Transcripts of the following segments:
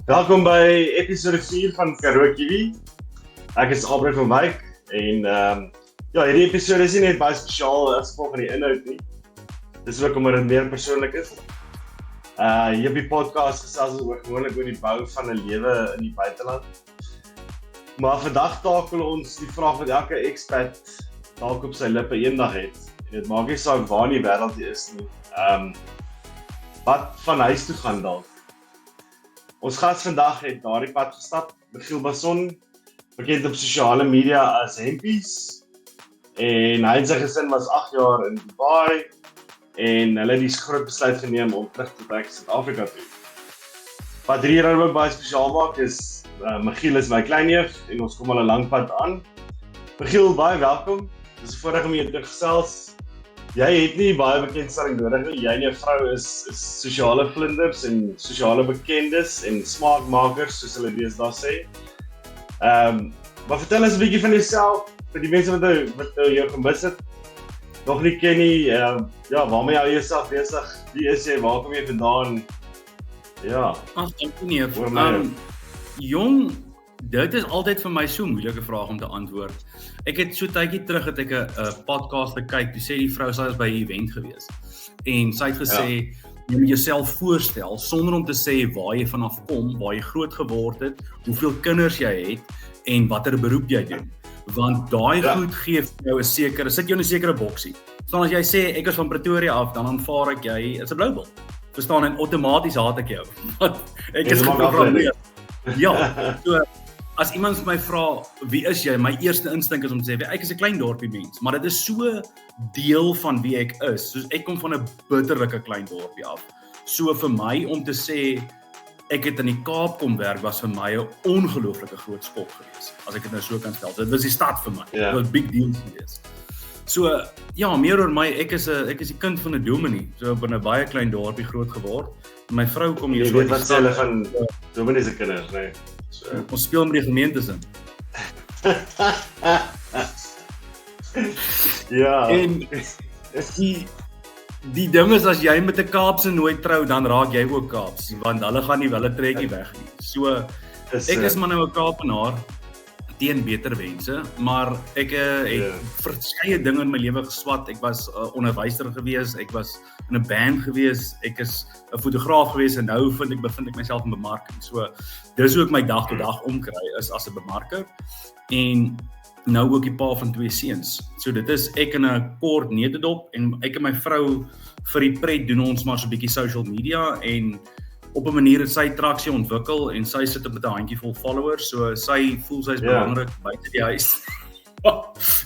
Welkom by episode 4 van Karoo Kiwi. Ek is Albert van Wyk en hierdie episode is nie net baie spesiaal as gevolg van die inhoud nie. Dis ook omdat dit meer persoonlik is. Hier op die podcast gesels ons gewoonlik oor die bou van 'n lewe in die buiteland. Maar vandag takel ons die vraag wat elke expat dalk op sy lippe eendag het. En dit maak nie saak waar in die wêreld jy is nie. Wat van huis toe gaan dalk? Ons gas vandag het daardie pad gestap, Michiel Basson, bekend op sosiale media as Hempies. En hy en sy gesin was 8 jaar in Dubai en hulle het die groot besluit geneem om terug te trek Suid-Afrika toe. Wat hier ook baie spesiaal maak is, Michiel is my kleinneef en ons kom al 'n lang pad aan. Michiel, baie welkom. Dis 'n voorreg om jou te gesels. Jy het nie baie bekendstelling nodig nie. Jy en jou vrou is sosiale vlinders en sosiale bekendes en smaakmakers, soos hulle deesdae sê. Maar vertel ons 'n bietjie van jouself, vir die mense wat jou gemis het, nog nie ken nie, waarmee hou jy jouself besig? Wie is jy? Waar kom jy vandaan? Ja. Ag, dankie. Jong, dit is altyd vir my so 'n moeilike vraag om te antwoord. Ek het so tydjie terug het ek 'n podcast gekyk, toe sê die vrou sy was by 'n event gewees. En sy het gesê, jy moet jouself voorstel sonder om te sê waar jy vanaf kom, waar jy groot geword het, hoeveel kinders jy het en watter beroep jy doen. Want daai goed gee vir jou 'n sekere, sit jou in 'n sekere boksie. Verstaan, as jy sê ek is van Pretoria af, dan aanvaar ek jy is 'n blou bil. Verstaan, en outomaties haat ek jou. Want ek is geprogrammeer. Ja, so as iemand my vra, wie is jy? My eerste instink is om te sê, ek is 'n klein dorpie mens, maar dit is so deel van wie ek is. Soos ek kom van 'n bitterlike klein dorpie af. So vir my om te sê ek het in die Kaap kom werk was vir my 'n ongelooflike groot skok geweest. As ek dit nou so kan stel. Dit was die stad vir my. Dit was 'n big deal geweest. So ja, meer oor my, ek is die kind van 'n dominee. So op 'n baie klein dorpie groot geword. My vrou kom hier so. Jy weet wat hulle van dominee se kinders, nee. So, ons speel met die gemeentes in. Ja. En die ding is, as jy met 'n Kaapse nooit trou, dan raak jy ook Kaaps, want hulle gaan nie hulle trekkie weg nie. So ek is maar nou 'n Kaapenaar teen beter wense, maar ek het verskeie dinge in my lewe geswat. Ek was 'n onderwyser gewees, ek was in 'n band gewees, ek is 'n fotograaf gewees en nou bevind ek myself in bemarking. So dis hoe ek my dag tot dag omkry is as 'n bemarker en nou ook die pa van 2 seuns. So dit is ek in 'n kort netedop en ek en my vrou vir die pret doen ons maar so 'n bietjie social media en op 'n manier het sy traksie ontwikkel en sy sit met 'n handjievol followers, so sy voel sy is belangrik buite die huis.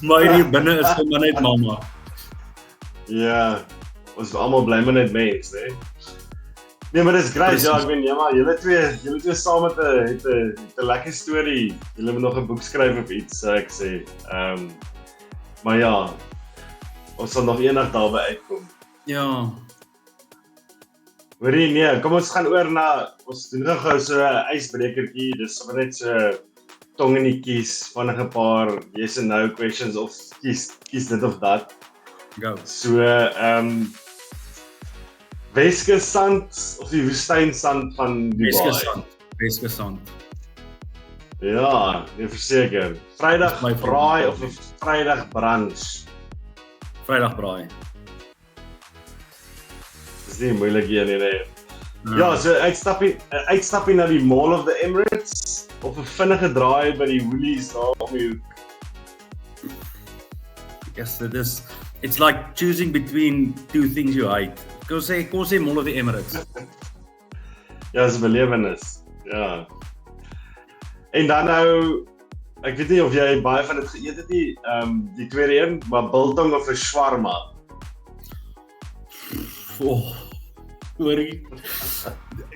Maar hier binne is sy maar net mamma. Ja, ons almal bly maar net mens, né? Nee, maar dis great, ja, ek weet julle twee saam met 'n lekker storie. Julle moet nog 'n boek skryf of iets, sou ek sê. Maar ja, ons sal nog eendag daarby uitkom. Ja. Hoorie, nee, kom ons gaan oor na, ons doen gou so 'n ysbrekertjie, dis sommer net so tong in die kies, van 'n paar yes and no questions of kies dit of dat. Go. So, Weskus sand of die woestynsand van Dubai? Weskus sand. Ja, nee, verseker. Vrydag braai of 'n Vrydag brunch? Vrydag braai. Dis nie moeilik hier nie. Ja, so uitstappie na die Mall of the Emirates of 'n vinnige draai by die Woolies daar om die hoek. Yes, it's like choosing between two things you hate. Kom sê Mall of the Emirates. Ja, dis 'n belewenis. Ja. En dan nou, ek weet nie of jy baie van dit geëet het nie, die tweede een, maar biltong of 'n shawarma. Hoorie.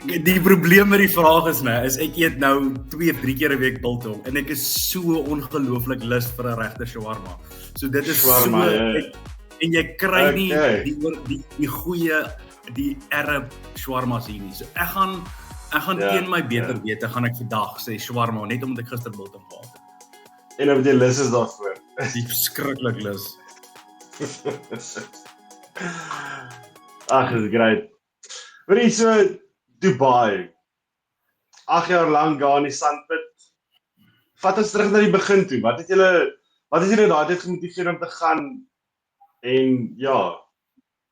Die probleem met die vraag is ek eet nou 2-3 keer 'n week biltong en ek is so ongelooflik lus vir 'n regte shawarma. So dit is shawarma, en jy kry nie die goeie, die Arab shawarmas hier nie. So ek gaan teen my beter wete gaan ek vandag sê shawarma net omdat ek gister biltong gehad het. En op die lys is daarvoor. Die verskriklik lus. Ag, dis great. Maar so Dubai. 8 jaar lank daar in die sandpit. Vat ons terug na die begin toe. Wat het julle daai tyd gemotiveer om te gaan en ja,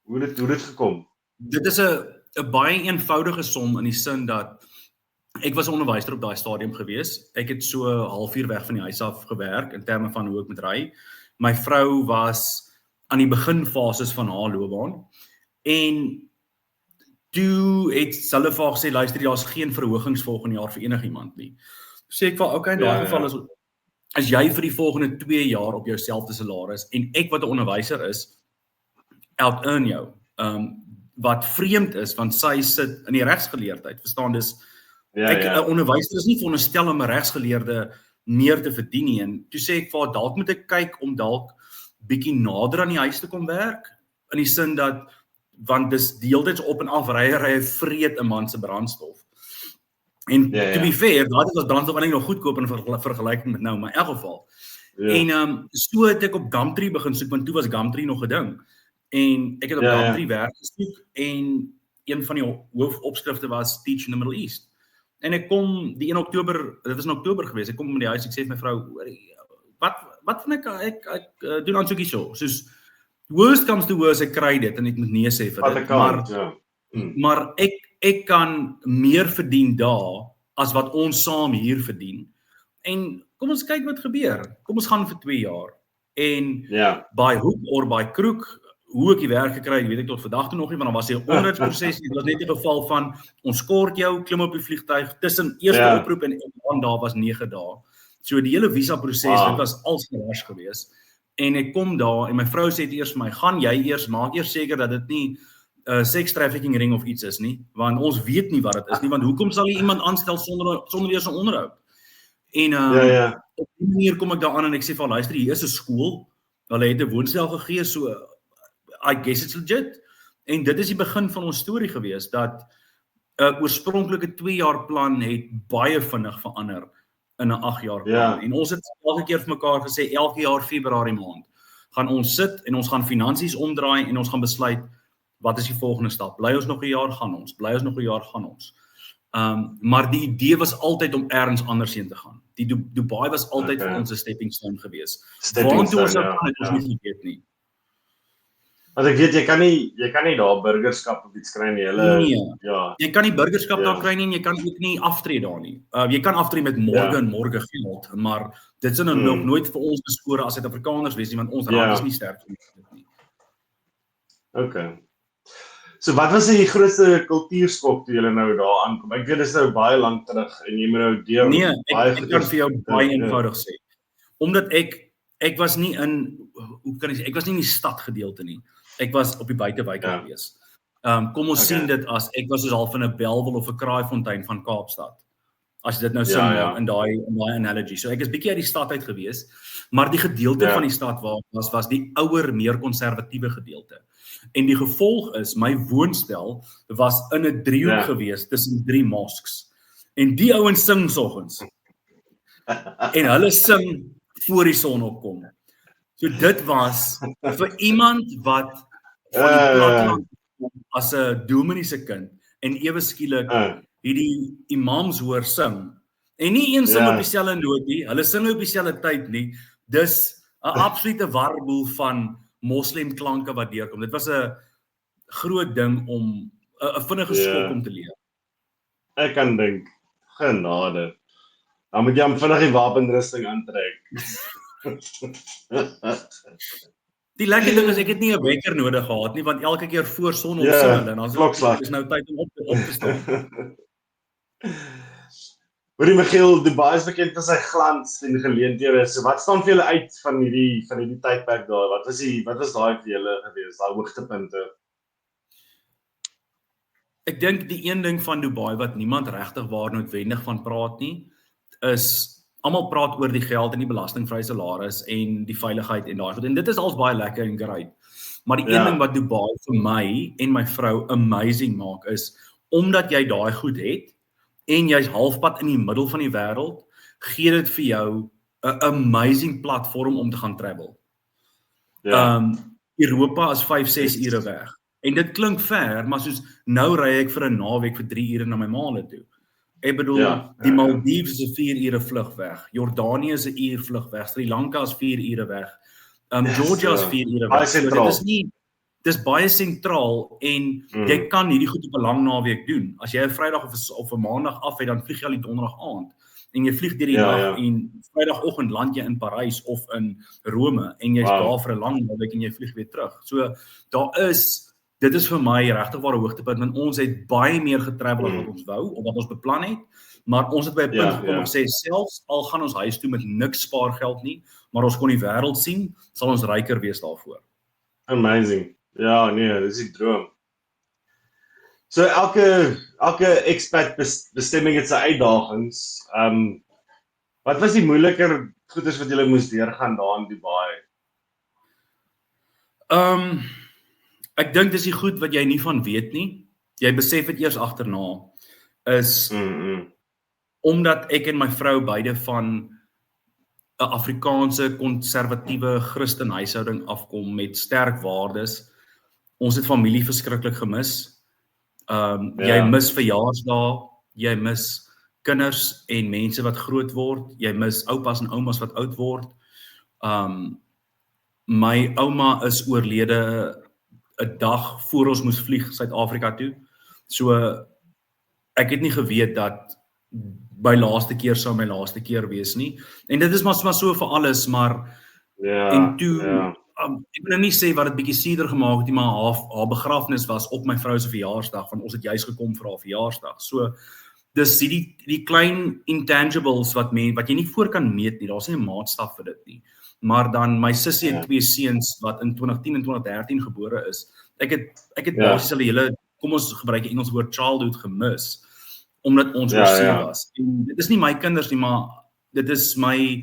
hoe dit gekom? Dit is 'n baie eenvoudige som in die sin dat ek was 'n onderwyser op daai stadium gewees. Ek het so 'n halfuur weg van die huis af gewerk in terme van hoe ek moet ry. My vrou was aan die beginfases van haar loopbaan en toe het hulle vir haar gesê, luister, daar's geen verhogings volgende jaar vir enigiemand nie. Sê ek vir okay, in daai geval is jy vir die volgende 2 jaar op jouselfde salaris en ek wat 'n onderwyser is, out-earn jou. Wat vreemd is, want sy sit in die regsgeleerdheid, verstaan, dis ek 'n onderwyser is nie veronderstel om 'n regsgeleerde meer te verdien nie, en toe sê ek vir haar, dalk moet ek kyk om dalk bietjie nader aan die huis te kom werk, in die sin dat, want dis deeltyds op en af ry vreet 'n man se brandstof. En to be fair, daai was brandstof eintlik nog goedkoop in vergelyking met nou, maar in elk geval. En so het ek op Gumtree begin soek, want toe was Gumtree nog 'n ding. En ek het op Gumtree werk gesoek en een van die hoofopskrifte was Teach in the Middle East. En ek kom die 1 Oktober, dit was in Oktober gewees, ek kom in die huis, ek sê vir my vrou, wat van ek doen aansoek hierso, soos worst comes to worst, ek kry dit en ek moet nee sê vir dit, maar ek kan meer verdien daar as wat ons saam hier verdien. En kom ons kyk wat gebeur. Kom ons gaan vir 2 jaar. En by hoek or by kroek, hoe ek die werk gekry het, weet ek tot vandag toe nog nie, want dan was die onderhoudsproses, dit was net 'n geval van, ons kort jou, klim op die vliegtuig, tussen eerste oproep en daar was 9 dae. So die hele visa proses, dit was als gerush geweest. En ek kom daar, en my vrou sê eers vir my, gaan jy eers, maak eers seker dat dit nie sex trafficking ring of iets is nie, want ons weet nie wat dit is nie, want hoekom sal jy iemand aanstel sonder eers 'n onderhoud? En op die manier kom ek daar aan en ek sê vir luister, hier is 'n skool, hulle het 'n woonstel gegee, so I guess it's legit. En dit is die begin van ons storie gewees, dat 'n oorspronklike 2 jaar plan het baie vinnig verander in 'n 8 jaar plan. En ons het elke keer vir mekaar gesê, elke jaar Februarie maand, gaan ons sit en ons gaan finansies omdraai en ons gaan besluit, wat is die volgende stap? Bly ons nog 'n jaar, gaan ons. Bly ons nog 'n jaar, gaan ons. Maar die idee was altyd om ergens anders heen te gaan. Die Dubai was altyd vir ons 'n stepping stone gewees. Waantoe ons het nie geweet nie. Want ek weet, jy kan nie daar burgerskap of iets kry nie. Jy kan nie burgerskap daar kry nie, en jy kan ook nie aftree daar nie. Jy kan aftree met morgen geld, maar dit is nog nooit vir ons beskore as Suid-Afrikaners wees nie, want ons raad is nie sterk vir dit nie. Okay. So wat was die grootste kultuurskok toe julle nou daar aankom? Ek weet dit is nou baie lank terug en jy moet nou deur ek kan vir jou baie eenvoudig sê. Omdat ek was nie in, hoe kan ek sê, ek was nie in die stad gedeelte nie. Ek was op die buitewyke gewees. Kom ons sien dit as, ek was soos half in 'n Bellville of 'n Kraaifontein van Kaapstad. As jy dit nou sien in daai analogy. So ek is bietjie uit die stad uit gewees, maar die gedeelte van die stad waar was die ouer, meer konservatiewe gedeelte. En die gevolg is, my woonstel was in 'n driehoek gewees tussen 3 mosques. En die ouens sing soggens. En hulle sing voor die son opkom. So dit was vir iemand wat van die platteland as 'n dominee se kind en ewe skielik hierdie imams hoor sing. En nie een sing op dieselfde noot nie, hulle sing op dieselfde tyd nie. Dis 'n absolute warboel van moslem klanke wat deurkom. Dit was 'n groot ding om 'n vinnige skok om te leer. Ek kan dink, genade. Dan moet jy hom vinnig die wapenrusting aantrek. Die lekker ding is, ek het nie 'n wekker nodig gehad nie, want elke keer voor son op sing hulle, en dan is nou tyd om op te staan. Hoorie Michiel, Dubai is bekend vir sy glans en geleenthede. So wat staan vir julle uit van hierdie tydperk daar? Wat was daai vir julle gewees, daai hoogtepunte? Ek dink die een ding van Dubai wat niemand regtig waar noodwendig van praat nie, is almal praat oor die geld en die belastingvrye salaris en die veiligheid en daai goed. En dit is als baie lekker en great. Maar die een ding wat Dubai vir my en my vrou amazing maak is, omdat jy daai goed het en jy's halfpad in die middel van die wêreld, gee dit vir jou 'n amazing platform om te gaan travel. Europa is 5-6 ure weg. En dit klink ver, maar soos nou ry ek vir 'n naweek vir 3 ure na my maale toe. Ek bedoel, Ja, die ja, ja. Maldives is 'n 4 ure vlug weg. Jordanië is 'n uur vlug weg. Sri Lanka is 4 ure weg. Georgia is 4 ure baie weg. So dit sentraal. is nie dis baie sentraal en jy kan hierdie goed op 'n lang naweek doen. As jy 'n Vrydag of 'n Maandag af het, dan vlieg jy al die Donderdag aand en jy vlieg deur die nag en Vrydagoggend land jy in Parys of in Rome en jy's daar vir 'n lang naweek en jy vlieg weer terug. So dit is vir my regtig waar 'n hoogtepunt, want ons het baie meer getravel as wat ons wou of wat ons beplan het, maar ons het by 'n punt gekom om sê selfs al gaan ons huis toe met niks spaargeld nie, maar ons kon die wêreld sien, sal ons ryker wees daarvoor. Amazing. Ja, nee, dis die droom. So elke expat bestemming het sy uitdagings. Wat was die moeiliker goeders wat julle moes deurgaan daar in Dubai? Ek dink dis die goed wat jy nie van weet nie. Jy besef dit eers agterna. Is omdat ek en my vrou beide van 'n Afrikaanse konservatiewe Christen huishouding afkom met sterk waardes. Ons het familie verskriklik gemis. Jy mis verjaarsdae, jy mis kinders en mense wat groot word, jy mis oupas en oumas wat oud word. My ouma is oorlede 'n dag voor ons moes vlieg Suid-Afrika toe. So ek het nie geweet dat my laaste keer sou my laaste keer wees nie. En dit is maar so vir alles, maar en toe ek wil nie sê wat dit bietjie suurder gemaak het nie, maar haar begrafnis was op my vrou se verjaarsdag, want ons het juis gekom vir haar verjaarsdag. So dis die klein intangibles wat jy nie voor kan meet nie. Daar's nie 'n maatstaf vir dit nie. Maar dan my sussie en 2 seuns wat in 2010 en 2013 gebore is. Ek het basies hulle hele, kom ons gebruik die Engels woord childhood gemis omdat ons oorsee was. En dit is nie my kinders nie, maar dit is my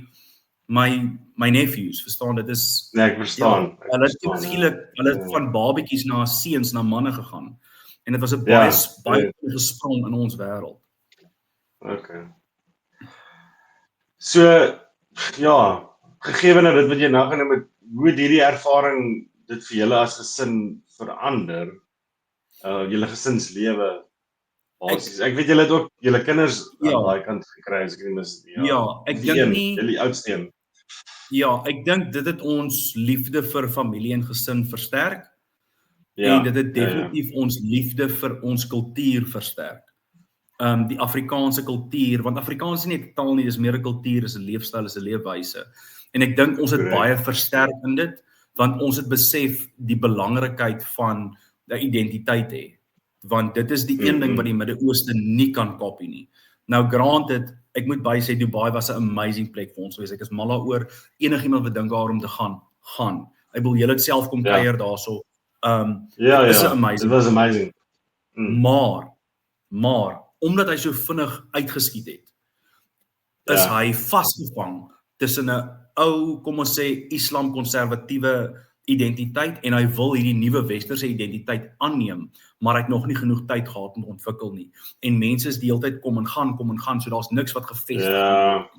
nephews, verstaan, dit is ek verstaan. Hulle het van babetjies na seuns na manne gegaan. En dit was 'n baie gesprong in ons wêreld. Okay. So gegee nou dit wat jy nou genoem het, hoe het hierdie ervaring dit vir julle as gesin verander? Julle gesinslewe basies. Ek weet julle het ook julle kinders aan daai kant gekry as ek nie mis nie. Ek dink nie julle oudste een. Ja, ek dink dit het ons liefde vir familie en gesin versterk. En dit het definitief ons liefde vir ons kultuur versterk. Die Afrikaanse kultuur, want Afrikaans is nie 'n taal nie, dis meer 'n kultuur, is 'n leefstyl, is 'n leefwyse. En ek dink ons het baie versterk in dit, want ons het besef die belangrikheid van 'n identiteit hê. Want dit is die een ding wat die Midde-Ooste nie kan kopie nie. Nou granted, ek moet bysê Dubai was 'n amazing plek vir ons gewees. Ek is mal daaroor. Enigiemand wat dink daarom te gaan. Ek bedoel julle het self kom kuier daarso. Is amazing. It was amazing. Maar omdat hy so vinnig uitgeskiet het, is hy vasgevang tussen 'n ou, kom ons sê, Islam konservatiewe identiteit en hy wil hierdie nuwe westerse identiteit aanneem, maar hy het nog nie genoeg tyd gehad om te ontwikkel nie. En mense is die hele tyd kom en gaan, so daar's niks wat gevestig word.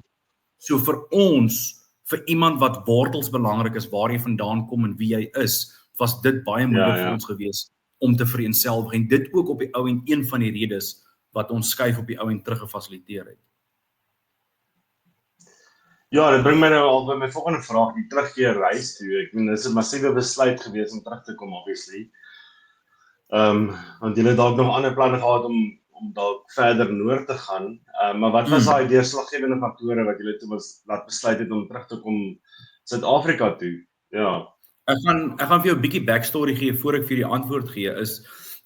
So vir ons, vir iemand wat wortels belangrik is, waar jy vandaan kom en wie jy is, was dit baie moeilik vir ons gewees om te vereenselwig. En dit ook op die ou en een van die redes wat ons skuif op die ou en terug gefasiliteer het. Ja, dit bring my nou al by my volgende vraag, die terugkeer reis toe. Ek bedoel, dis 'n massiewe besluit gewees om terug te kom, obviously. Want julle het dalk nog ander planne gehad om dalk verder noord te gaan. Maar wat was daai deurslaggewende faktore wat julle toe laat besluit het om terug te kom Suid-Afrika toe? Ja. Ek gaan vir jou 'n bietjie backstory gee voor ek vir die antwoord gee.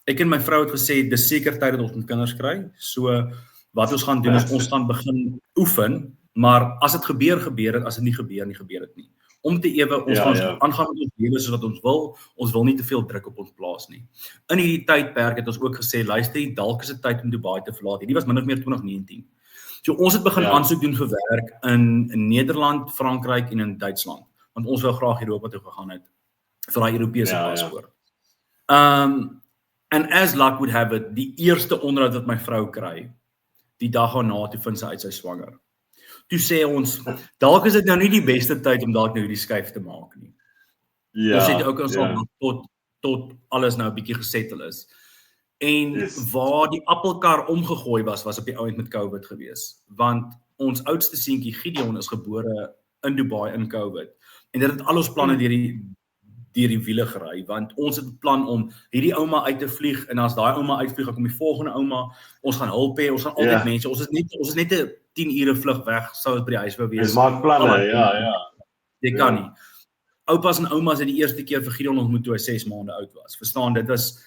Ek en my vrou het gesê dis seker tyd dat ons met kinders kry. So wat ons gaan doen is ons gaan begin oefen. Maar as dit gebeur het, as dit nie gebeur het nie. Om te ewe, ons gaan aangaan met ons lewe soos wat ons wil nie te veel druk op ons plaas nie. In hierdie tydperk het ons ook gesê, luister, dalk is dit tyd om Dubai te verlaat. Hierdie was min of meer 2019. So ons het begin aansoek doen vir werk in Nederland, Frankryk en in Duitsland, want ons wou graag Europa toe gegaan het vir daai Europese paspoort. And as luck would have it, die eerste onderhoud wat my vrou kry, die dag daarna toe vind sy uit sy swanger. Toe sê ons, dalk is dit nou nie die beste tyd om dalk nou hierdie skuif te maak nie. Ons het ook ons tot alles nou 'n bietjie gesettel is. En Yes. waar die appelkar omgegooi was op die ouend met COVID gewees. Want ons oudste seentjie Gideon is gebore in Dubai in COVID. En dit het al ons planne deur die wiele gery, want ons het beplan om hierdie ouma uit te vlieg en as daai ouma uitvlieg, dan kom die volgende ouma, ons gaan hulp hê, ons gaan altyd mense, ons is net 'n 10 ure vlug weg, sou dit by die huis wou wees. Dis maak planne, ja. Jy kan nie. Oupas en oumas het die eerste keer vir Gideon ontmoet toe hy 6 maande oud was. Verstaan, dit was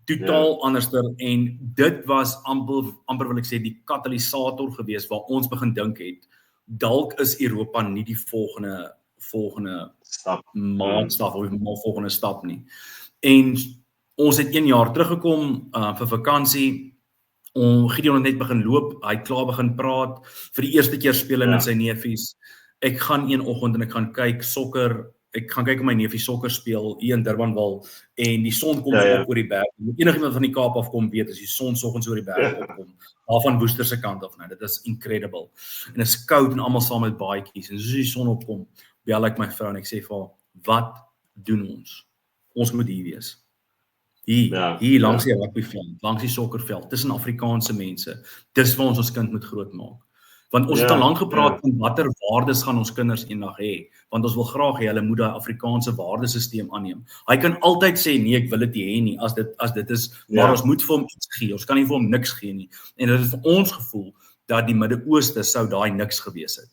totaal anderster en dit was amper wil ek sê die katalisator gewees waar ons begin dink het, dalk is Europa nie die volgende maatstaf of volgende stap nie. En ons het 1 jaar teruggekom vir vakansie. Gideon het net begin loop, hy het klaar begin praat, vir die eerste keer speel met sy neefies. Ek gaan een oggend en ek gaan kyk sokker, ek gaan kyk hoe my neefie sokker speel hier in Durbanville en die son kom op oor die berg. Enigiemand van die Kaap af kom weet as die son soggens oor die berg opkom, daar van Woester se kant af nou. Dit is incredible. En dit is koud en almal saam met baadjies en soos die son opkom, bel ek my vrou en ek sê vir haar, wat doen ons? Ons moet hier wees. Hier langs die rugbyveld, langs die sokkerveld, tussen Afrikaanse mense. Dis waar ons kind moet grootmaak. Want ons het al lank gepraat van watter waardes gaan ons kinders eendag hê, want ons wil graag hê hulle moet daai Afrikaanse waardesisteem aanneem. Hy kan altyd sê nee, ek wil dit nie hê nie as dit is, maar ons moet vir hom iets gee. Ons kan nie vir hom niks gee nie. En dit is vir ons gevoel dat die Midde-Ooste sou daai niks gewees het.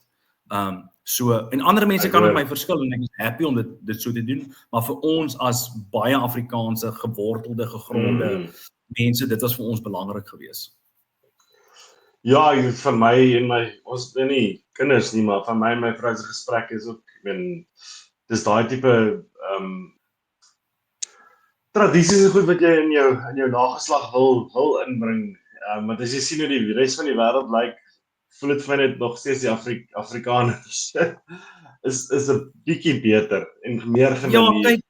En ander mense kan met my verskil en ek is happy om dit so te doen, maar vir ons as baie Afrikaanse gewortelde, gegronde mense, dit was vir ons belangrik gewees. Ja, vir my en ons ben nie kinders nie, maar van my en my vrou se gesprek is ook, dis daai tipe tradisies en goed wat jy in jou nageslag wil inbring, want as jy sien hoe die res van die wêreld lyk, voel dit vir my net nog steeds die Afrikaners is 'n bietjie beter en meer gemeenig. Ja, kyk,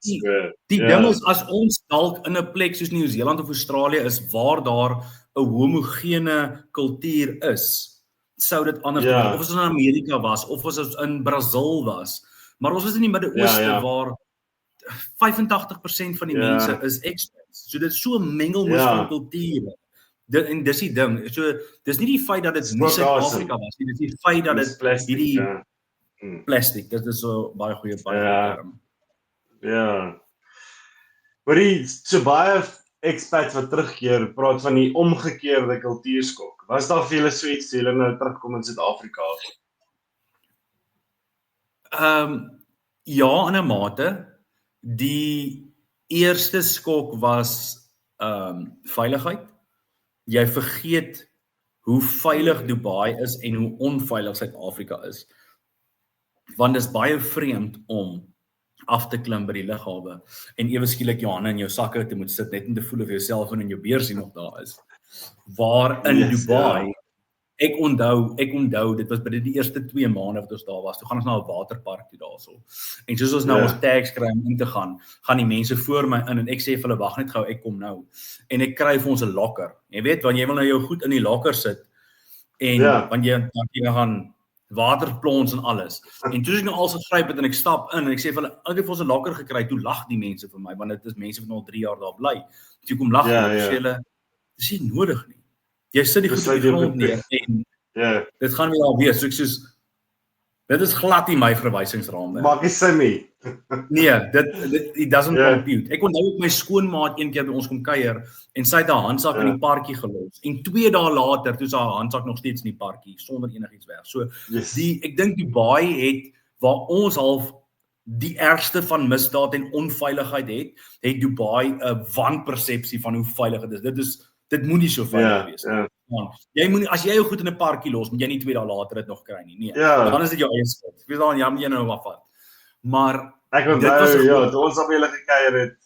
die ding is, as ons dalk in 'n plek soos Nieu-Seeland of Australië is, waar daar 'n homogene kultuur is, sou dit anders wees, of as ons in Amerika was, of as ons in Brazil was, maar ons is in die Midde-Ooste waar 85% van die mense is expats, so dit is so 'n mengelmoes van kulture. En dis die ding, so dis nie die feit dat dit nie Suid-Afrika was nie, dis die feit dat dit hierdie plastic, dit is so baie goeie term. Ja. Maar so baie expats wat terugkeer, praat van die omgekeerde kultuurskok. Was daar vir julle so iets toe julle nou terugkom in Suid-Afrika? Ja, in 'n mate. Die eerste skok was veiligheid. Jy vergeet hoe veilig Dubai is en hoe onveilig Suid-Afrika is. Want dit is baie vreemd om af te klim by die lughawe en ewe skielik jou hande in jou sakke te moet sit net om te voel of jou selfoon en jou beursie nog daar is. Waar in Dubai, ek onthou, dit was by die eerste 2 maande wat ons daar was, toe gaan ons na 'n waterpark toe daarso. En soos ons nou ons tags kry om in te gaan die mense voor my in en ek sê vir hulle, wag net gou, ek kom nou. En ek kry vir ons 'n locker. Jy weet, want jy wil nou jou goed in die locker sit en want jy gaan water plons en alles. En toe ek nou alles gegryp het en ek stap in en ek sê vir hulle, ek het vir ons 'n locker gekry, toe lag die mense vir my, want dit is mense wat al 3 jaar daar bly. Toe kom lag hulle, sê hulle, dis nie nodig nie. Jy sit die goed op die grond neer en dit gaan weer daar wees. So ek soos, dit is glad nie my verwysingsraamwerk. Maak nie sin nie. Nee, it doesn't compute. Ek onthou ook my skoonmaat een keer by ons kom kuier en sy het haar handsak in die parkie gelos. En 2 dae later, toe is haar handsak nog steeds in die parkie, sonder enigiets weg. So, ek dink Dubai het, waar ons half die ergste van misdaad en onveiligheid het Dubai 'n wanpersepsie van hoe veilig dit is. Dit moet nie so veilig wees nie. Jy moet nie, as jy jou goed in 'n parkie los, moet jy nie 2 dae later dit nog kry nie. Nee, dan is dit jou eie skuld. Ek weet dan jy moet nou afvat. Maar ek onthou, toe ons op julle gekuier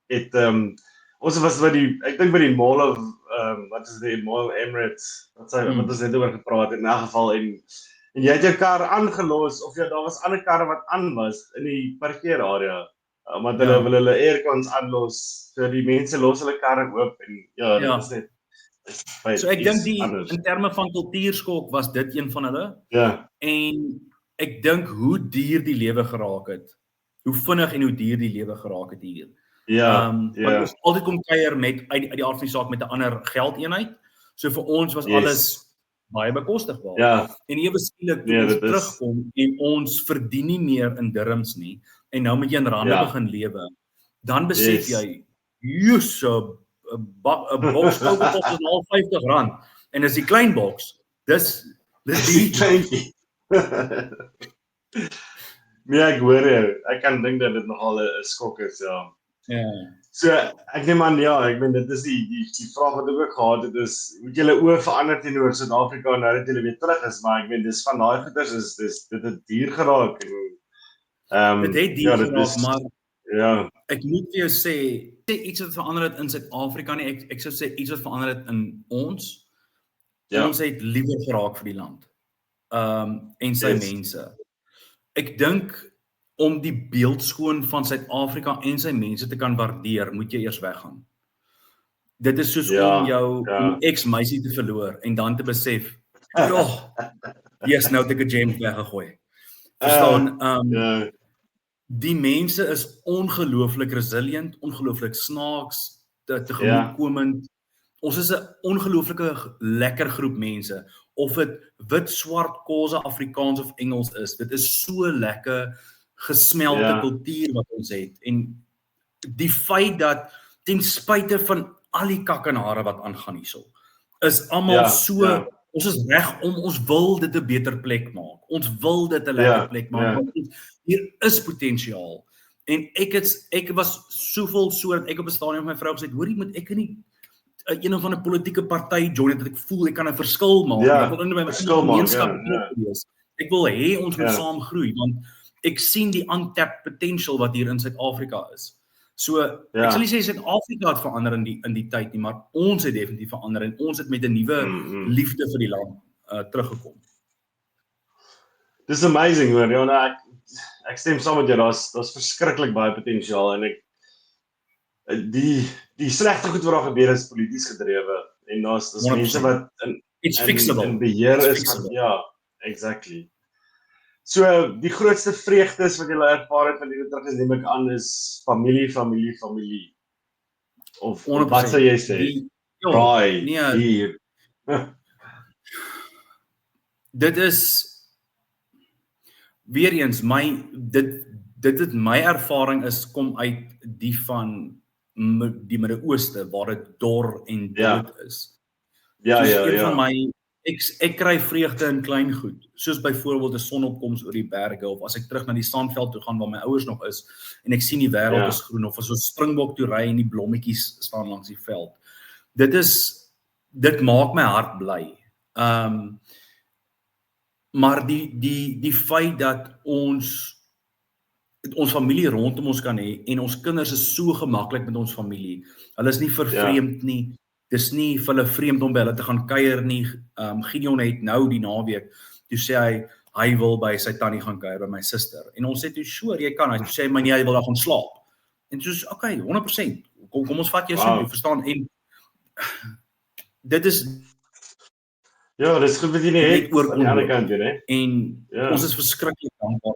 het ons was by die, ek dink by die Mall of wat is die Mall Emirates, wat ons net oor gepraat het in 'n geval en jy het jou kar aangelos of daar was ander karre wat aan was in die parkeerarea. Want hulle wil hulle aircons aanlos, so die mense los hulle karre oop en dit is net so ek dink in terme van kultuurskok was dit een van hulle. En ek dink hoe duur die lewe geraak het. Hoe vinnig en hoe duur die lewe geraak het hier. Want ons altyd kom kuier met uit die aard van die saak met 'n ander geldeenheid. So vir ons was alles baie bekostigbaar. Ja. En ewe skielik toe ons terugkom en ons verdien nie meer in dirhams nie en nou moet jy in rande begin lewe. Dan besef jy, so 'n boks kook is al R50 en is die klein boks. Dis die kleintjie. Nee, ek hoor jou. Ek kan dink dat dit nogal 'n skok is, ja. So ek neem aan ek meen dit is die vraag wat ek ook gehad het is moet julle oë verander teenoor Suid-Afrika nou dat julle weer terug is, maar ek meen dis van daai goeders is dit het duur geraak en dit het duur geraak, maar ek moet vir jou sê iets wat verander het in Suid-Afrika nie, ek sou sê iets wat verander het in ons. Ons het liewer geraak vir die land. En sy mense. Ek dink om die beeldskoon van Suid-Afrika en sy mense te kan waardeer, moet jy eers weggaan. Dit is soos om jou ex-meisie te verloor en dan te besef, nou het ek 'n gem weggegooi. Verstaan, die mense is ongelooflik resilient, ongelooflik snaaks, tegemoetkomend. Ons is 'n ongelooflike lekker groep mense, of dit wit, swart, kosse, Afrikaans of Engels is. Dit is so lekker gesmelte kultuur wat ons het. En die feit dat ten spyte van al die kak en hare wat aangaan hierso, is almal ons is reg om, ons wil dit 'n beter plek maak. Ons wil dit 'n lekker plek maak. Want hier is potensiaal. En ek was soveel dat ek op 'n stadium met my vrou gesê het, hoorie, moet ek nie een of ander politieke party join dat ek voel ek kan 'n verskil maak. Ek wil in my gemeenskap wees. Ek wil hê ons moet saam groei want ek sien die untapped potential wat hier in Suid-Afrika is. So ek sal nie sê Suid-Afrika het verander in die tyd nie, maar ons het definitief verander en ons het met 'n nuwe liefde vir die land teruggekom. Dis amazing hoor. Ja, ek stem saam met jou. Daar's verskriklik baie potensiaal en die slegte goed wat daar gebeur is polities gedrewe en daar's mense wat in beheer is van exactly. So die grootste vreugdes wat julle ervaar het van hierdie terug is neem ek aan is familie. Of wat sou jy sê? Dit is weer eens dit het my ervaring is kom uit die van die Midde-Ooste waar dit dor en dood is. Van my ek kry vreugde in klein goed, soos byvoorbeeld 'n sonopkoms oor die berge of as ek terug na die Sandveld toe gaan waar my ouers nog is en ek sien die wêreld is groen of as ons springbok toe ry en die blommetjies staan langs die veld. Dit maak my hart bly. Maar die feit dat ons familie rondom ons kan hê en ons kinders is so gemaklik met ons familie. Hulle is nie vervreemd nie. Dis nie vir hulle vreemd om by hulle te gaan kuier nie. Gideon het nou die naweek, toe sê hy wil by sy tannie gaan kuier by my suster. En ons sê toe, sure, jy kan. Hy sê my nee, hy wil daar gaan slaap. En soos, okay, 100%. Kom ons vat jou so, verstaan? En dit is dis goed wat jy nie het aan die ander kant doen, hè? En ons is verskriklik dankbaar.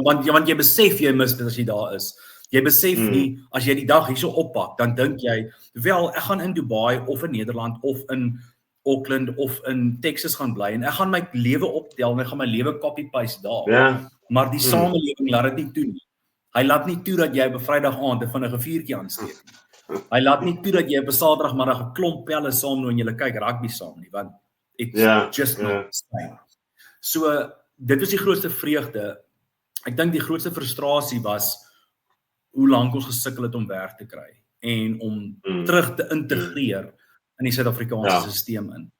Want jy besef jy mis dit as jy daar is. Jy besef nie, as jy die dag hierso oppak, dan dink jy, wel, ek gaan in Dubai of in Nederland of in Auckland of in Texas gaan bly en ek gaan my lewe optel en ek gaan my lewe copy-paste daar. Maar die samelewing laat dit nie toe nie. Hy laat nie toe dat jy op 'n Vrydag aand 'n vinnige vuurtjie aansteek nie. Hy laat nie toe dat jy op 'n Saterdagmiddag 'n klomp pelle saam nou en julle kyk rugby saam nie, want it's just not same. So dit was die grootste vreugde. Ek dink die grootste frustrasie was hoe lank ons gesukkel het om werk te kry en om terug te integreer in die Suid-Afrikaanse stelsel in.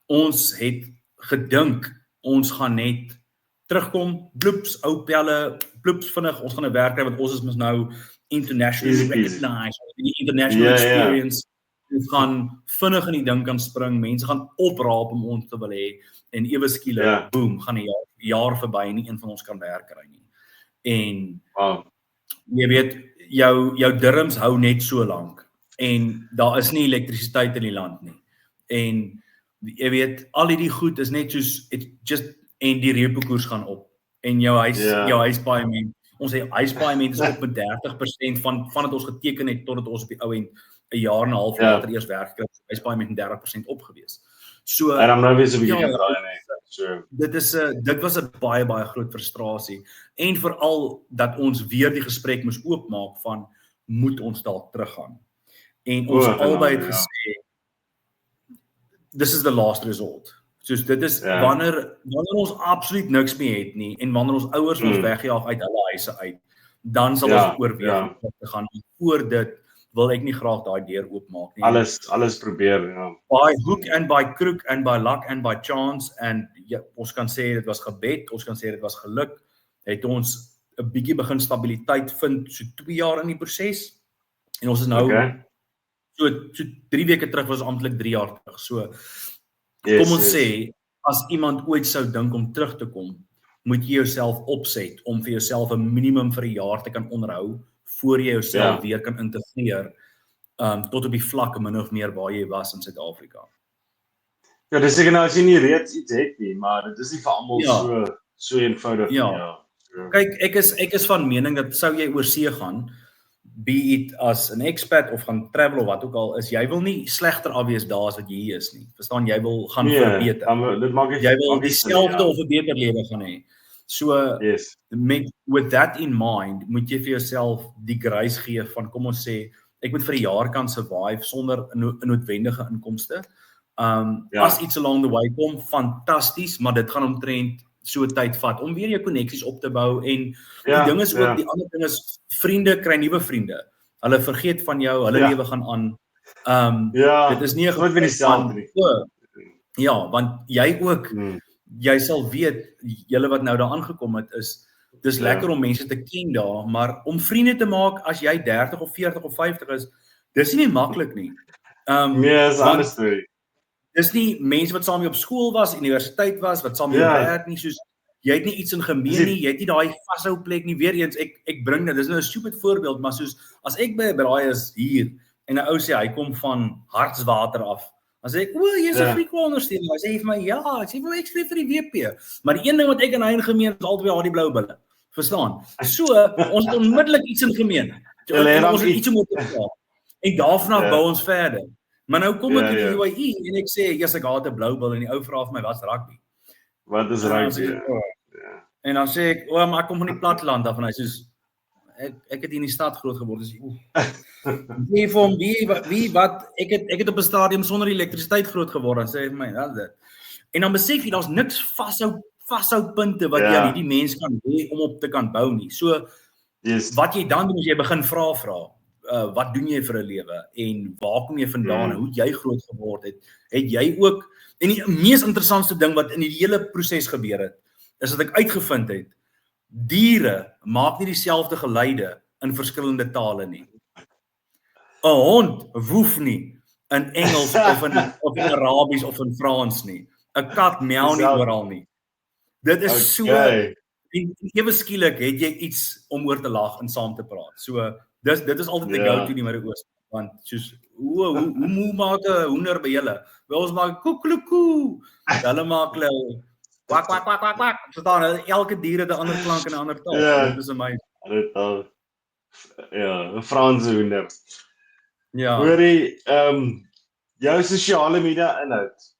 Ons het gedink ons gaan net terugkom, bloeps, ou pelle, bloeps vinnig, ons gaan 'n werk kry want ons is mos nou internationally recognized, die international experience. Ons gaan vinnig in die ding kan spring, mense gaan opraap om ons te wil hê en ewe skielik, boom, gaan 'n jaar verby en nie een van ons kan werk kry nie. En jy weet, jou dirhams hou net so lank en daar is nie elektrisiteit in die land nie. En jy weet, al die goed is net soos en die reepekoers gaan op en jou huispaaiement. Ons huispaaiement is op met 30% van dit ons geteken het totdat ons op die ou end 'n jaar en 'n half later eers werk gekry het, huispaaiement met 30% opgewees. So En dan nou weer so 'n bietjie gaan draai net. So dit was 'n baie groot frustrasie en veral dat ons weer die gesprek moes oopmaak van moet ons dalk teruggaan. En ons albei het gesê this is the last resort. Soos dit is wanneer ons absoluut niks meer het nie en wanneer ons ouers ons wegjaag uit hulle huise uit, dan sal ons oorweeg om te gaan. Voor dit wil ek nie graag daai deur oopmaak nie. Alles probeer, By hook and by crook and by luck and by chance en ons kan sê dit was gebed, ons kan sê dit was geluk, het ons 'n bietjie begin stabiliteit vind so 2 jaar in die proses. En ons is nou so 3 weke terug was amptelik 3 jaar terug. So kom ons sê as iemand ooit sou dink om terug te kom, moet jy jouself opset om vir jouself 'n minimum vir 'n jaar te kan onderhou voor jy jouself weer kan integreer tot op die vlak min of meer waar jy was in Suid-Afrika. Ja, dis seker nou as jy nie reeds iets het nie, maar dit is nie vir almal so eenvoudig nie. Kyk, ek is van mening dat sou jy oor see gaan, be it as 'n expat of gaan travel of wat ook al is, jy wil nie slegter afwees daar as wat jy hier is nie. Verstaan, jy wil gaan verbeter. Jy wil dieselfde of 'n beter lewe gaan hê. So with that in mind, moet jy vir jouself die grace gee van kom ons sê, ek moet vir 'n jaar kan survive sonder 'n noodwendige inkomste. As iets along the way kom, fantasties, maar dit gaan omtrent so tyd vat om weer jou koneksies op te bou en die ding is ook, die ander ding is, vriende kry nuwe vriende. Hulle vergeet van jou, hulle lewe gaan aan. Dit is nie 'n groot dieselfde nie. Ja, want jy ook, jy sal weet, julle wat nou daar aangekom het, dis lekker om mense te ken daar, maar om vriende te maak as jy 30 of 40 of 50 is, dis nie maklik nie. Is anders toe. Dis nie mense wat saam met jou op skool was, universiteit was, wat saam met jou werk nie, soos jy het nie iets in gemeen nie, jy het nie daai vashou plek nie. Weer eens, ek bring dit, dis nou 'n stupid voorbeeld, maar soos as ek by 'n braai is hier en 'n ou sê hy kom van Hartswater af, dan sê ek, jy's 'n Griekwa ondersteuner. Hy sê vir my, ek sê ek skryf vir die WP. Maar die een ding wat ek en hy in gemeen is altyd al die blou bulle. Verstaan? So, ons het onmiddellik iets in gemeen. Ons het iets om te praat. En daarna bou ons verder. Maar nou kom ek in die UAE en ek sê, ek haat 'n blou bil en die ou vra vir my, wat's rugby? Wat is rugby? En dan sê ek, maar ek kom van die platteland af en hy sê, ek het hier in die stad groot geword, dus ek het op 'n stadium sonder elektrisiteit groot geword, dan sê hy vir my, dat is dit. En dan besef jy, daar's niks vashou punte wat jy aan hierdie mens kan hê om op te kan bou nie. So, wat jy dan doen, is jy begin vra, wat doen jy vir 'n lewe, en waar kom jy vandaan, en hoe jy groot geword het jy ook, en die mees interessantste ding wat in die hele proses gebeur het, is dat ek uitgevind het, diere maak nie dieselfde geluide in verskillende tale nie. 'n Hond woef nie in Engels of in Arabies of in Frans nie. 'n Kat miau nie oral nie. Dit is so, en ewe skielik het jy iets om oor te lag en saam te praat. So, dit is altyd 'n go-to in die Midde-Ooste, want soos, hoe maak 'n hoender by julle? By ons maak koekeloekoe, hulle maak hulle kwak, kwak, kwak, kwak, kwak. Verstaan, elke dier het 'n ander klank en 'n ander taal. Dit is amazing. Ja, 'n Franse hoender. Ja. Hoorie, jou sosiale media inhoud.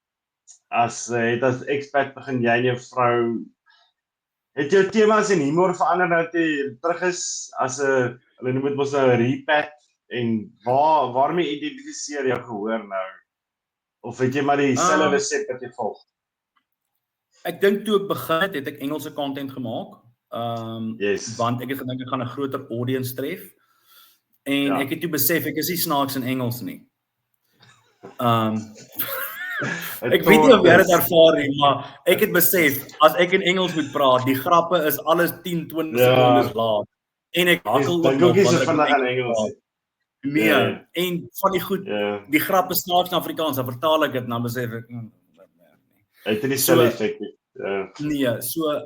As expat begin jy en jou vrou, het jou temas en humor verander nou toe terug is as 'n, hulle noem dit mos nou 'n repat, en waarmee identifiseer jou gehoor nou? Of het jy maar dieselfde resep wat jy volg? Ek dink toe ek begin het ek Engelse content gemaak. Want ek het gedink ek gaan 'n groter audience tref. En ek het toe besef ek is nie snaaks in Engels nie. Ek weet nie of jy dit ervaar nie, maar ek het besef as ek in Engels moet praat, die grappe is alles 10-20 sekondes laat. En ek hakkel ook nog vandag in Engels. Nee, en van die goed, die grappe snaaks in Afrikaans, dan vertaal ek dit, dan besef ek het nie dieselfde effek nie. Nee, so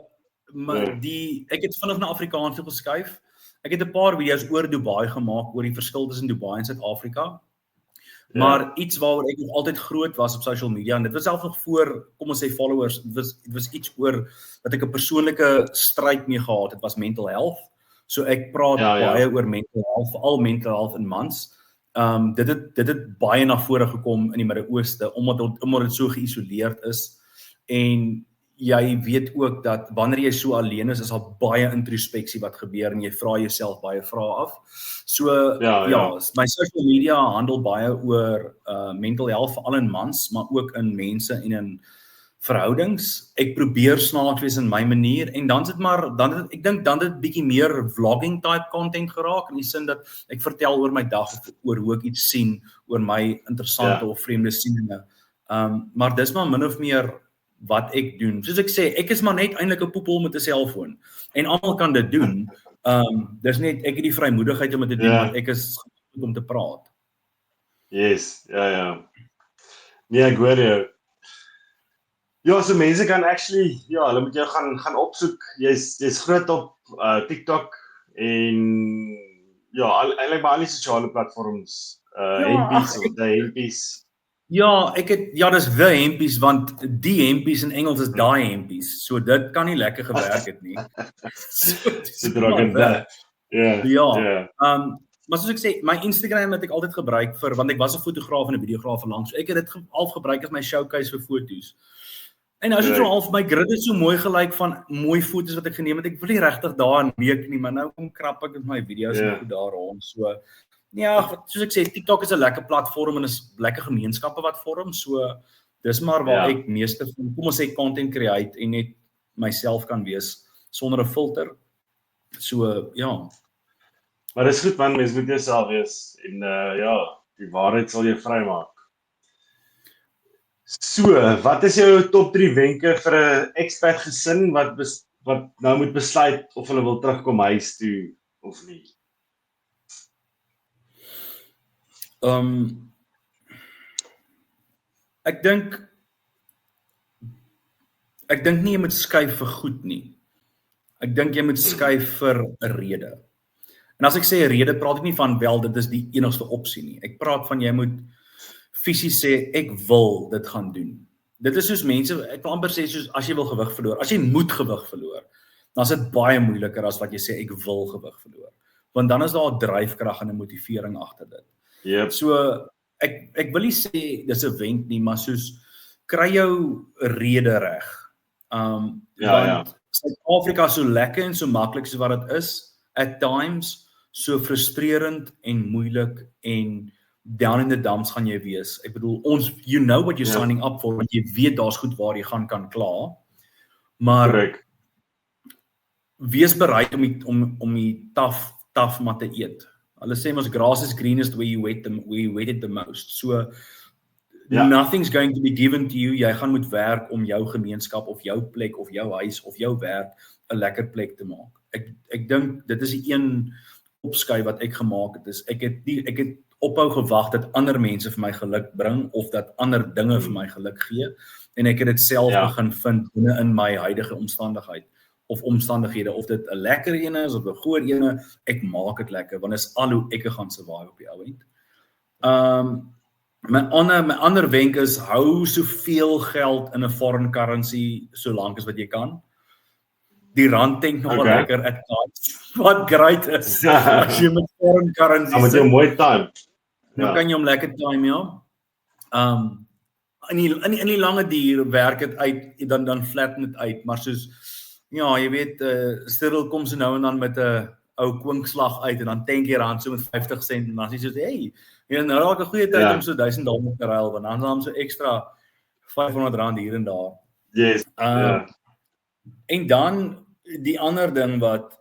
maar ek het vinnig na Afrikaans toe geskuif. Ek het 'n paar video's oor Dubai gemaak, oor die verskil tussen Dubai en Suid-Afrika. Maar iets waaroor ek nog altyd groot was op social media, en dit was selfs nog voor, kom ons sê followers, dit was iets oor dat ek 'n persoonlike stryd mee gehad het, was mental health. So ek praat Ja, ja. baie oor mental health, veral mental health in mans. Dit het baie na vore gekom in die Midde-Ooste omdat dit so geïsoleerd is en jy weet ook dat wanneer jy so alleen is al baie introspeksie wat gebeur en jy vra jouself baie vrae af. So Ja. my social media handel baie oor mental health veral in mans, maar ook in mense en in verhoudings. Ek probeer snaaks wees in my manier en ek dink dan het bietjie meer vlogging type content geraak in die sin dat ek vertel oor my dag of oor hoe ek iets sien, oor my interessante of vreemde sieninge. Maar dis maar min of meer wat ek doen. Soos ek sê, ek is maar net eintlik 'n poepel met 'n selfoon en almal kan dit doen. Dis net ek het die vrymoedigheid om dit te doen want ek is goed om te praat. Yes, ja. Nee, ek hoor jou. Ja, so mense kan actually, hulle moet jou gaan opsoek. Jy's groot op TikTok en eintlik by al die sosiale platforms, hempies of die hempies. Dis the hempies want die hempies in Engels is daai hempies. So dit kan nie lekker gewerk het nie. So draai dit. Maar soos ek sê, my Instagram het ek altyd gebruik want ek was 'n fotograaf en 'n videograaf lank. So ek het dit half gebruik as my showcase vir foto's. En nou is dit so half my grid is so mooi gelyk van mooi foto's wat ek geneem het. Ek wil nie regtig daarin week nie, maar nou kom krap ek met my video's en goed daar rond. So soos ek sê, TikTok is 'n lekker platform en is lekker gemeenskappe wat vorm. So dis maar waar ek meeste van, kom ons sê, content create en net myself kan wees sonder 'n filter. So Maar dis goed man, mens moet jouself wees en die waarheid sal jou vrymaak. So, wat is jou top 3 wenke vir 'n expat gesin wat nou moet besluit of hulle wil terugkom huis toe of nie? Ek dink nie jy moet skuif vir goed nie. Ek dink jy moet skuif vir 'n rede. En as ek sê 'n rede, praat ek nie van dit is die enigste opsie nie. Ek praat van jy moet fisies sê ek wil dit gaan doen. Dit is soos mense, ek wil amper sê soos as jy wil gewig verloor, as jy moet gewig verloor, dan is dit baie moeiliker as wat jy sê ek wil gewig verloor. Want dan is daar 'n dryfkrag en 'n motivering agter dit. Yep. So ek wil nie sê dis 'n wenk nie, maar soos kry jou rede reg. Want Suid-Afrika so lekker en so maklik so wat dit is, at times so frustrerend en moeilik en down in the dumps gaan jy wees. Ek bedoel you know what you're signing up for, want jy weet daar's goed waar jy kan kla. Maar wees bereid om die tough mat te eet. Hulle sê mos grass is greenest where you wait it the most. So nothing's going to be given to you. Jy gaan moet werk om jou gemeenskap of jou plek of jou huis of jou werk 'n lekker plek te maak. Ek dink dit is die een opskuif wat ek gemaak het. Ek het ophou gewag dat ander mense vir my geluk bring of dat ander dinge vir my geluk gee en ek het dit self begin vind binne in my huidige omstandighede of dit 'n lekker ene is of 'n goeie ene, ek maak dit lekker want dit is al hoe ek gaan survive op die ou end. My ander wenk is hou soveel geld in 'n foreign currency solank as wat jy kan. Die rand tank nog wel lekker at times. Wat great is as jy met foreign currency met jou mooi time. Dan kan jy hom lekker time, in die lange duur werk dit uit, dan flatten dit uit, maar soos jy weet, Cyril kom so nou en dan met 'n ou kwinkslag uit en dan tank jy rand so met 50 sent en dan sê jy so, hey, nou raak 'n goeie tyd om so $1000 te ruil, want dan is so extra R500 hier en daar. Yes. En dan die ander ding wat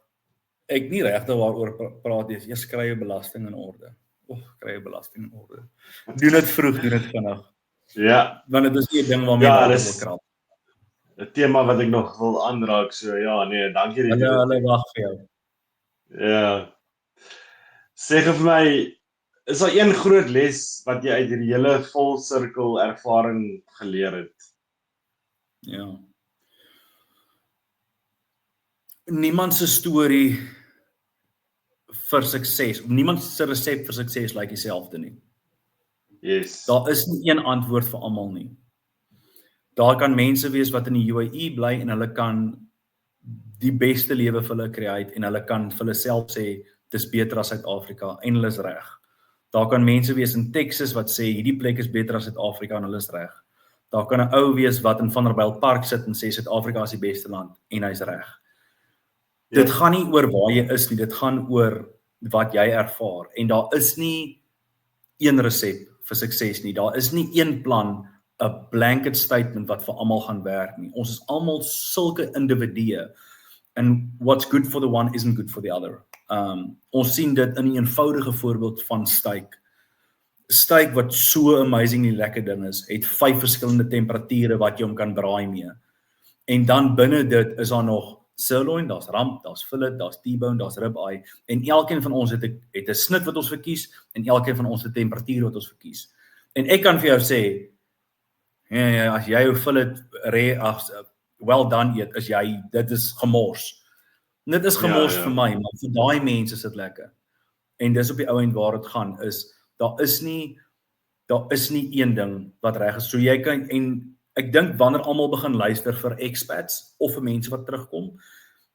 ek nie regtig waaroor praat is, jy kry jou belasting in orde. Kry jou belasting in orde. Doen dit vroeg, doen dit vinnig. Ja. Want dit is nie 'n ding waarmee jy wil krap. 'n tema wat ek nog wil aanraak, so dankie. Hulle wag vir jou. Ja. Sê vir my, is daar een groot les wat jy uit hierdie hele full circle ervaring geleer het? Ja. Niemand se storie vir sukses, niemand se resep vir sukses lyk dieselfde nie. Yes. Daar is nie een antwoord vir almal nie. Daar kan mense wees wat in die UAE bly en hulle kan die beste lewe vir hulle create en hulle kan vir hulle self sê dis beter as Suid-Afrika en hulle is reg. Daar kan mense wees in Texas wat sê hierdie plek is beter as Suid-Afrika en hulle is reg. Daar kan 'n ou wees wat in Vanderbijlpark sit en sê Suid-Afrika is die beste land en hy's reg. Dit gaan nie oor waar jy is nie, dit gaan oor wat jy ervaar en daar is nie een resep vir sukses nie. Daar is nie een plan, 'n blanket statement wat vir almal gaan werk nie. Ons is almal sulke individue and what's good for the one isn't good for the other. Ons sien dit in 'n eenvoudige voorbeeld van steak. Steak wat so amazingly lekker ding is, het 5 verskillende temperature wat jy hom kan braai mee. En dan binne dit is daar nog sirloin, daar's rump, daar's fillet, daar's T-bone, daar's ribeye en elkeen van ons het 'n snit wat ons verkies en elkeen van ons het 'n temperatuur wat ons verkies. En ek kan vir jou sê, as jy jou fillet well done eet, dit is gemors. Dit is gemors vir my, maar vir daai mense is dit lekker. En dis op die ou end waar dit gaan is daar is nie een ding wat reg is. So jy kan en ek dink wanneer almal begin luister vir expats of vir mense wat terugkom,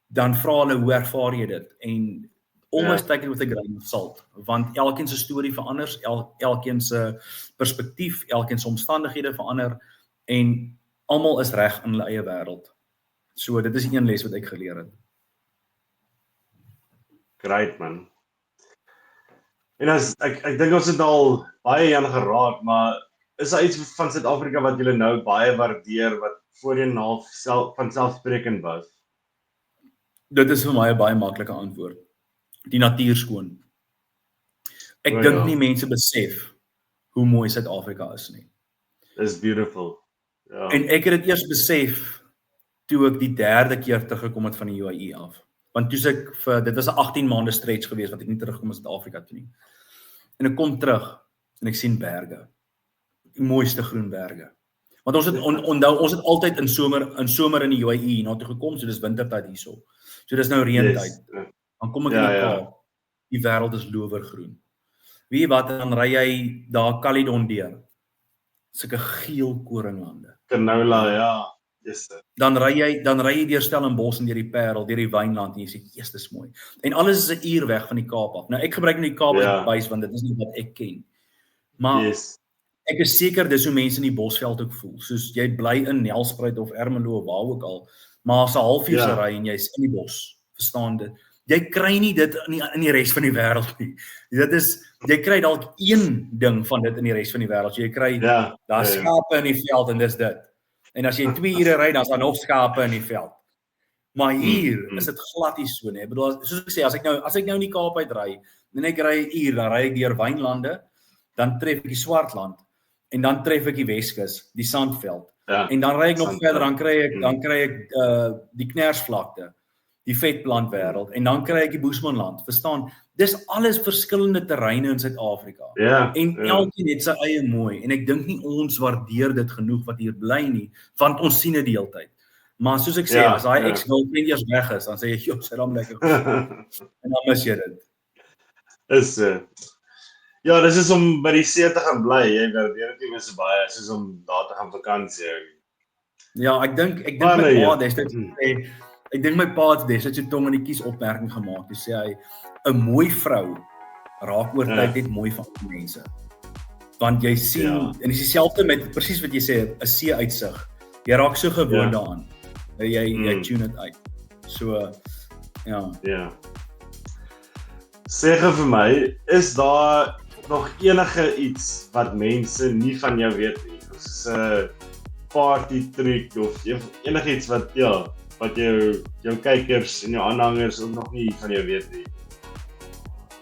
dan vra hulle hoe ervaar jy dit? En almost take it with a grain of salt, want elkeen se storie verander, elkeen se perspektief, elkeen se omstandighede verander en almal is reg in hulle eie wêreld. So dit is een les wat ek geleer het. Great man. En ek dink ons het al baie aan geraak, maar is daar iets van Suid-Afrika wat julle nou baie waardeer, wat voorheen half vanselfsprekend was? Dit is vir my 'n baie maklike antwoord. Die natuur skoon. Ek dink nie mense besef hoe mooi Suid-Afrika is nie. It's beautiful. Ja. En ek het dit eers besef toe ek die 3de keer teruggekom het van die UAE af. Want toe dit was 'n 18 maande stretch geweest wat ek nie terugkom in Suid-Afrika toe nie. En ek kom terug en ek sien berge. Die mooiste groen berge. Want ons het onthou ons het altyd in somer in die UAE hierna toe gekom, so dis wintertyd hierso. So dis nou reëntyd. Dan kom ek in die Kaap. Die wêreld is lowergroen. Weet jy wat, dan ry jy daar Caledon deur. Sulke geel koringlande. Canola, ja. Yes. Dan ry jy deur Stellenbosch en deur die Parel, deur die Wynland en jy sê, "Jesus, dis mooi." En alles is 'n uur weg van die Kaap af. Nou ek gebruik nou die Kaap as wys want dit is nie wat ek ken. Maar ek is seker dis hoe mense in die Bosveld ook voel. Soos jy bly in Nelspruit of Ermelo of waar ook al, maar as 'n halfuur se ry en jy's in die bos, verstaan dit. Jy kry nie dit in die res van die wêreld nie. Jy kry dalk een ding van dit in die res van die wêreld. So jy kry daar skape in die veld en dis dit. En as jy 2 ure ry, dan is daar nog skape in die veld. Maar hier is dit glad nie so nie. Ek bedoel, soos ek sê, as ek nou in die Kaap uit ry, en ek ry 'n uur, dan ry ek deur Wynlande, dan tref ek die Swartland en dan tref ek die Weskus, die Sandveld. En dan ry ek nog verder, dan kry ek die Knersvlakte, die vetplantwêreld en dan kry ek die Boesmanland. Verstaan? Dis alles verskillende terreine in Suid-Afrika. En elkeen het sy eie mooi en ek dink nie ons waardeer dit genoeg wat hier bly nie, want ons sien dit die hele tyd. Maar soos ek sê, as daai ex-girlfriend eers weg is, dan sê jy, "Joh, sy raam lekker." En dan mis jy dit. Ja, dis is om by die see te gaan bly. Jy waardeer dit nie so baie soos om daar te gaan vakansie hou. Ja, ek dink my pa destyds sê, ek dink my pa het destyds sy tong in die kies opmerking gemaak. Hy sê hy 'n mooi vrou raak oor tyd net mooi van mense. Want jy sien en dis dieselfde met presies wat jy sê, 'n see uitsig. Jy raak so gewoond daaraan. Jy tune dit uit. So Sê vir my, is daar nog enige iets wat mense nie van jou weet nie? Soos 'n party trick of enigiets wat jou kykers en jou aanhangers ook nog nie van jou weet nie.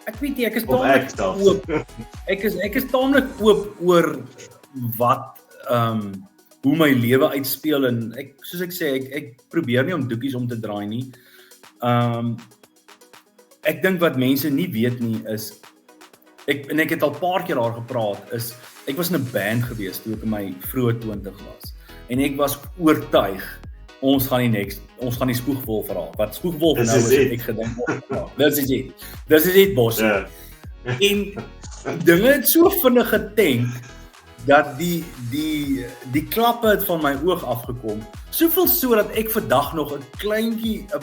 Ek weet nie, ek is taamlik oop. Ek is taamlik oop oor wat hoe my lewe uitspeel en soos ek sê, ek probeer nie om doekies om te draai nie. Ek dink wat mense nie weet nie is ek het al 'n paar keer daar gepraat is ek was in 'n band gewees toe ek in my vroeë 20 was. En ek was oortuig ons gaan die Spoegwolf raak. Wat Spoegwolf nou is ek gedink. Dis is dit bos. En dinge het so vinnig getank dat die klappe het van my oog afgekom. Soveel so dat ek vandag nog 'n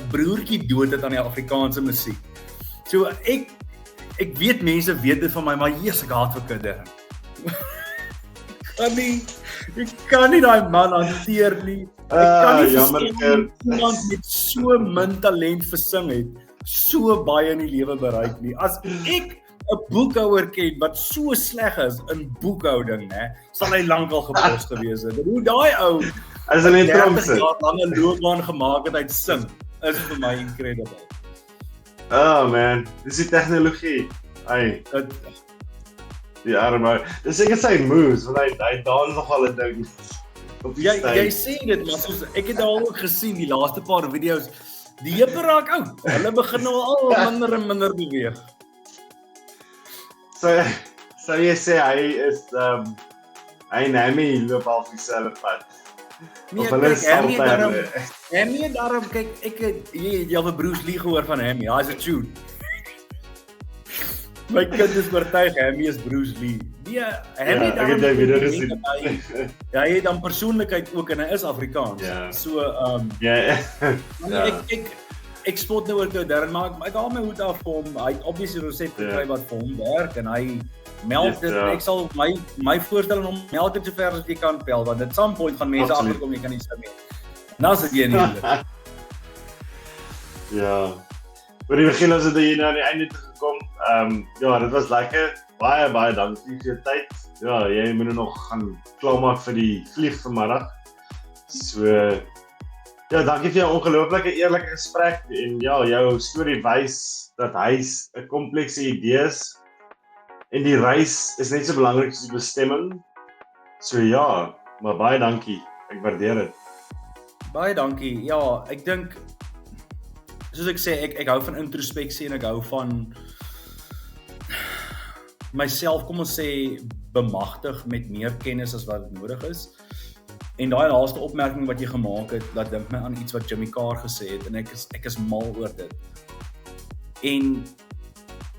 broertjie dood het aan die Afrikaanse musiek. So ek weet mense weet dit van my, maar Jesus, ek haat vir kinders. Ek kan nie daai man hanteer nie. Ek kan nie verstaan iemand met so min talent vir sing het, so baie in die lewe bereik nie. As ek 'n boekhouer ken wat so sleg is in boekhouding, sal hy lankal gebos gewees het. Hoe daai ou as hy net tronk sit. 30 jaar lange loopbaan gemaak het uit sing, is vir my incredible. Oh man, dis die tegnologie. Die arme. Dis seker sy moves, want hy dans nogal 'n ding. Jy sê dit, maar soos ek het al ook gesien die laaste paar video's, die heupe raak oud. Hulle begin nou al minder en minder beweeg. So jy sê hy is hy en Hammy loop al dieselfde pad. Nee, kyk, Hammy daarom, kyk, jy het Bruce Lee gehoor van Hammy, hy's 'n tune. My kind is oortuig, Hammy is Bruce Lee. Nee, Hammy ek het jy weer gesien. Hy het dan persoonlikheid ook en hy is Afrikaans. So, ek spot nou oor Darren, maar ek haal my hoed af vir hom. Hy het obviously 'n resep gekry wat vir hom werk en hy melk dit. Ek sal my voorstel om melk dit so ver as jy kan pel, want at some point gaan mense agterkom jy kan nie sing nie. Nou is dit weer nie. Ja. Vir die begin as dit hier na die einde toe gekom. Dit was lekker. Baie dankie vir jou tyd. Ja, jy moet nog gaan klaarmaak vir die vlieg vanmiddag. So ja, dankie vir jou ongelooflike eerlike gesprek en ja, jou storie wys dat hy's 'n komplekse idees en die reis is net so belangrik as die bestemming. So ja, maar baie dankie. Ek waardeer dit. Baie dankie. Ja, ek dink soos ek sê, ek hou van introspeksie en ek hou van myself, kom ons sê, bemagtig met meer kennis as wat nodig is. En daai laaste opmerking wat jy gemaak het, laat dink my aan iets wat Jimmy Carr gesê het en ek is mal oor dit. En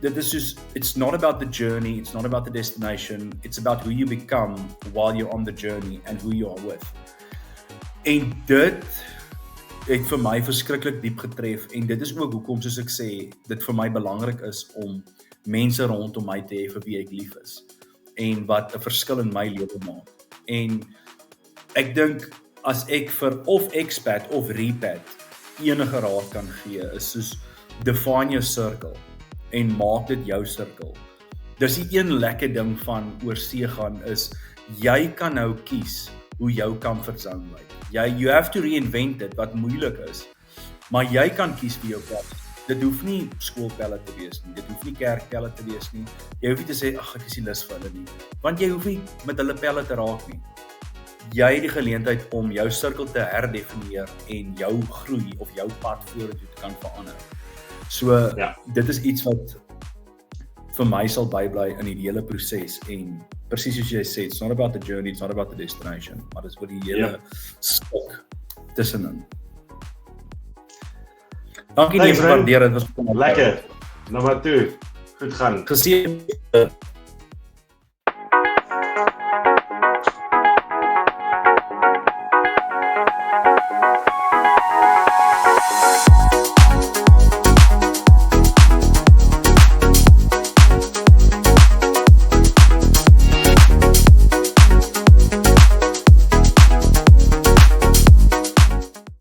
dit is soos, it's not about the journey, it's not about the destination, it's about who you become while you're on the journey and who you are with. En dit het vir my verskriklik diep getref en dit is ook hoekom, soos ek sê, dit vir my belangrik is om mense rondom my te hê vir wie ek lief is en wat 'n verskil in my lewe maak. En ek dink as ek vir of expat of repat enige raad kan gee, is soos define your circle en maak dit jou sirkel. Dis die een lekker ding van oor see gaan is jy kan nou kies hoe jou comfort zone lyk. You have to reinvent it wat moeilik is, maar jy kan kies vir jou plek. Dit hoef nie skoolpelle te wees nie, dit hoef nie kerkpelle te wees nie. Jy hoef nie te sê ag ek is nie lus vir hulle nie, want jy hoef nie met hulle pelle te raak nie. Jy het die geleentheid om jou sirkel te herdefinieer en jou groei of jou pad vorentoe te kan verander. So dit is iets wat vir my sal bybly in die hele proses en presies soos jy sê, it's not about the journey, it's not about the destination, maar dit is oor die hele stuk tussenin. Dankie, nee, waardeer dit was lekker. Nou maar toe. Goed gaan. Geseën.